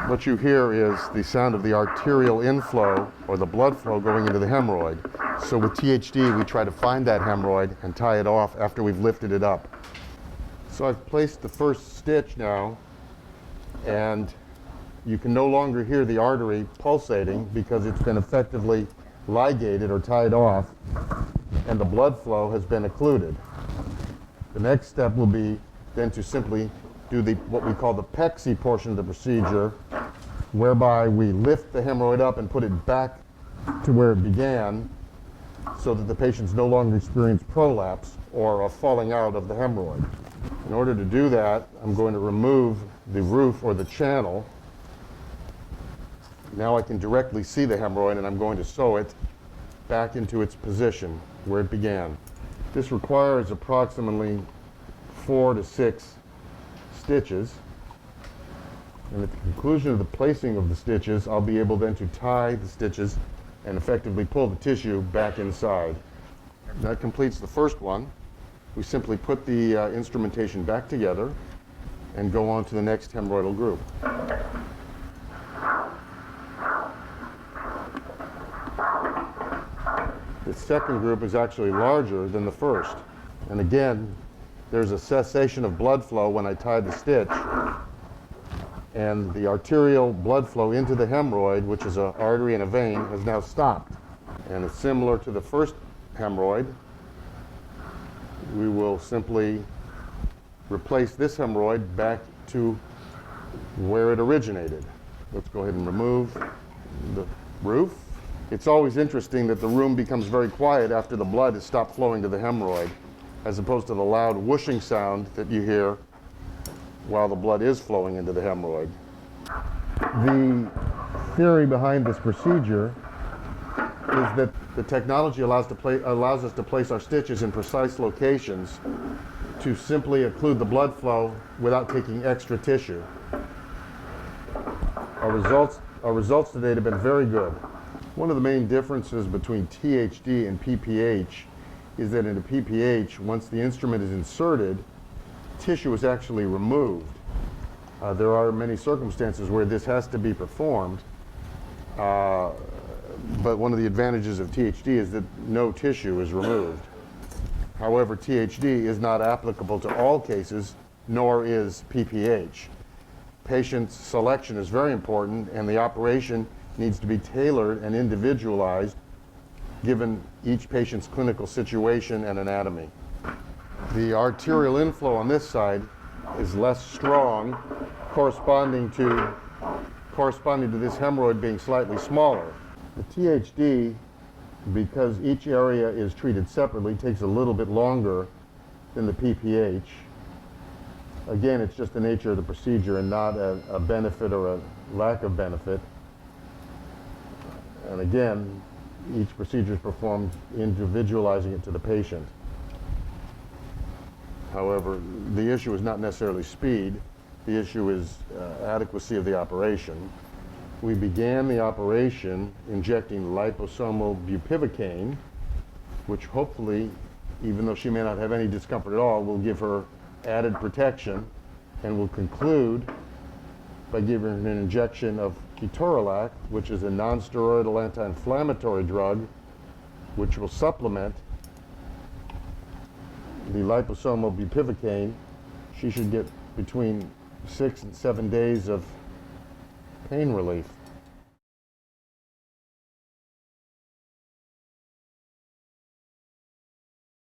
What you hear is the sound of the arterial inflow or the blood flow going into the hemorrhoid. So with THD, we try to find that hemorrhoid and tie it off after we've lifted it up. So I've placed the first stitch now, and you can no longer hear the artery pulsating because it's been effectively ligated or tied off, and the blood flow has been occluded. The next step will be then to simply do what we call the PEXI portion of the procedure, whereby we lift the hemorrhoid up and put it back to where it began so that the patients no longer experience prolapse or a falling out of the hemorrhoid. In order to do that, I'm going to remove the roof or the channel. Now I can directly see the hemorrhoid, and I'm going to sew it back into its position where it began. This requires approximately 4 to 6 stitches, and at the conclusion of the placing of the stitches, I'll be able then to tie the stitches and effectively pull the tissue back inside. That completes the first one. We simply put the instrumentation back together and go on to the next hemorrhoidal group. The second group is actually larger than the first, and again, there's a cessation of blood flow when I tie the stitch, and the arterial blood flow into the hemorrhoid, which is an artery and a vein, has now stopped. And it's similar to the first hemorrhoid. We will simply replace this hemorrhoid back to where it originated. Let's go ahead and remove the roof. It's always interesting that the room becomes very quiet after the blood has stopped flowing to the hemorrhoid, as opposed to the loud whooshing sound that you hear while the blood is flowing into the hemorrhoid. The theory behind this procedure is that the technology allows us to place our stitches in precise locations to simply occlude the blood flow without taking extra tissue. Our results to date have been very good. One of the main differences between THD and PPH is that in a PPH, once the instrument is inserted, tissue is actually removed. There are many circumstances where this has to be performed, but one of the advantages of THD is that no tissue is removed. However, THD is not applicable to all cases, nor is PPH. Patient selection is very important, and the operation needs to be tailored and individualized given each patient's clinical situation and anatomy. The arterial inflow on this side is less strong, corresponding to this hemorrhoid being slightly smaller. The THD, because each area is treated separately, takes a little bit longer than the PPH. Again, it's just the nature of the procedure and not a benefit or a lack of benefit. And again, each procedure is performed individualizing it to the patient. However, the issue is not necessarily speed. The issue is adequacy of the operation. We began the operation injecting liposomal bupivacaine, which hopefully, even though she may not have any discomfort at all, will give her added protection, and will conclude by giving her an injection of ketorolac, which is a non-steroidal anti-inflammatory drug, which will supplement the liposomal bupivacaine. She should get between 6 and 7 days of pain relief.